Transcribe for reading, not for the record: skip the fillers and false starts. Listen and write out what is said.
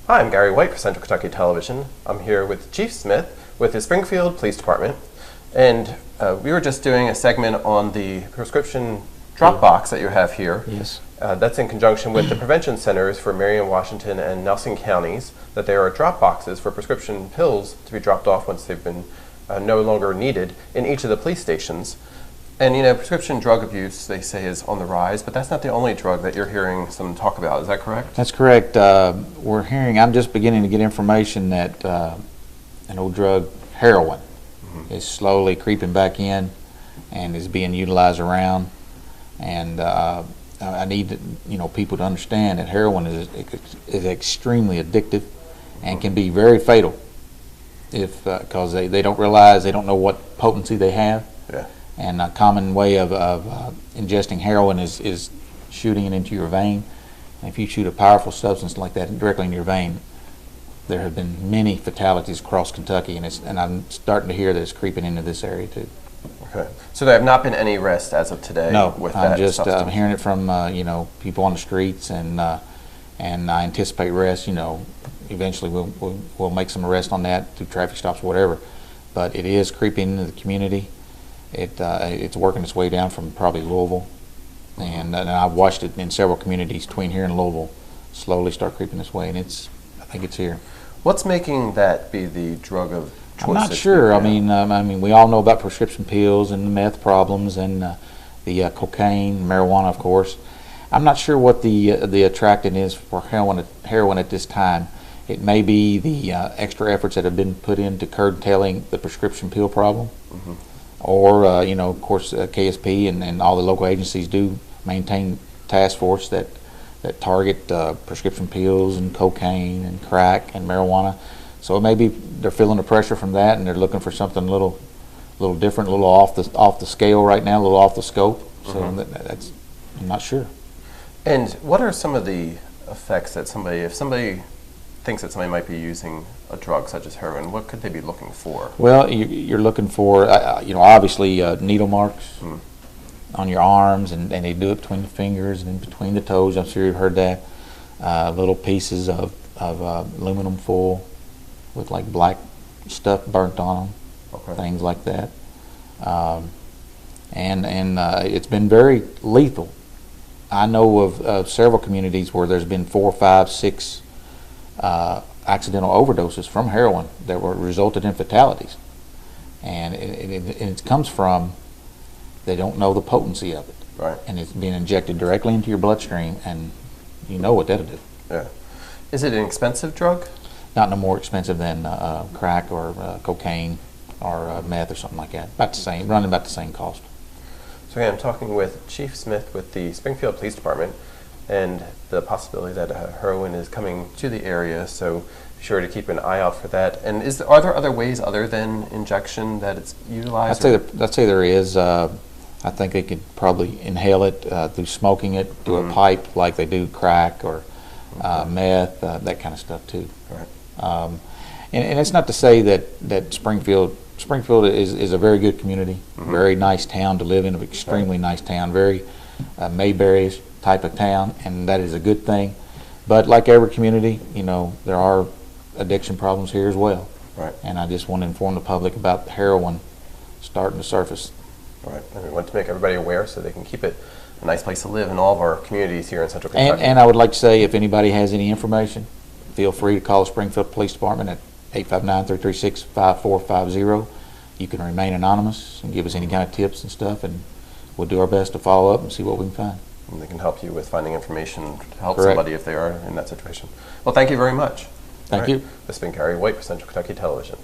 Hi, I'm Gary White for Central Kentucky Television. I'm here with Chief Smith with the Springfield Police Department, and we were just doing a segment on the prescription drop box that you have here. Yes. That's in conjunction with the prevention centers for Marion, Washington, and Nelson counties, that there are drop boxes for prescription pills to be dropped off once they've been no longer needed in each of the police stations. And you know, prescription drug abuse, they say, is on the rise, but that's not the only drug that you're hearing some talk about. Is that correct? That's correct. I'm just beginning to get information that an old drug, heroin, is slowly creeping back in and is being utilized around. And I need people to understand that heroin is extremely addictive and can be very fatal because they don't realize, they don't know what potency they have. Yeah. And a common way of ingesting heroin is shooting it into your vein. And if you shoot a powerful substance like that directly in your vein, there have been many fatalities across Kentucky, and I'm starting to hear that it's creeping into this area too. Okay. So there have not been any arrests as of today? No, with I'm that just substance? hearing it from people on the streets, and I anticipate arrests. Eventually we'll make some arrests on that through traffic stops or whatever. But it is creeping into the community. It's working its way down from probably Louisville, and I've watched it in several communities between here and Louisville slowly start creeping this way, and I think it's here. What's making that be the drug of choice? I'm not sure. I mean, we all know about prescription pills and the meth problems and the cocaine, marijuana, of course. I'm not sure what the attractant is for heroin at this time. It may be the extra efforts that have been put into curtailing the prescription pill problem. Or, of course, KSP and all the local agencies do maintain task force that target prescription pills and cocaine and crack and marijuana. So maybe they're feeling the pressure from that, and they're looking for something a little different, a little off the scale right now, a little off the scope. So that's, I'm not sure. And what are some of the effects that if somebody thinks that somebody might be using a drug such as heroin, what could they be looking for? Well, you're looking for, obviously needle marks on your arms, and they do it between the fingers and in between the toes. I'm sure you've heard that. Little pieces of aluminum foil with like black stuff burnt on them, things like that. And it's been very lethal. I know of several communities where there's been 4, 5, 6 accidental overdoses from heroin that resulted in fatalities, and it comes from they don't know the potency of it, right? And it's being injected directly into your bloodstream, and you know what that'll do. Yeah. Is it an expensive drug? Not no more expensive than crack or cocaine or meth or something like that. About the same, running about the same cost. So again, I'm talking with Chief Smith with the Springfield Police Department, and the possibility that heroin is coming to the area, so be sure to keep an eye out for that. And are there other ways other than injection that it's utilized? I'd say there is. I think they could probably inhale it through smoking it through a pipe like they do crack or meth, that kind of stuff too. Right. And it's not to say that Springfield is a very good community, very nice town to live in, an extremely nice town, very Mayberry type of town, and that is a good thing. But like every community, there are addiction problems here as well. Right. And I just want to inform the public about heroin starting to surface. Right. And we want to make everybody aware so they can keep it a nice place to live in all of our communities here in Central Kentucky. And I would like to say, if anybody has any information, feel free to call the Springfield Police Department at 859-336-5450. You can remain anonymous and give us any kind of tips and stuff, and we'll do our best to follow up and see what we can find. And they can help you with finding information to help Correct. somebody if they are in that situation. Well, thank you very much. Thank you. This has been Gary White for Central Kentucky Television.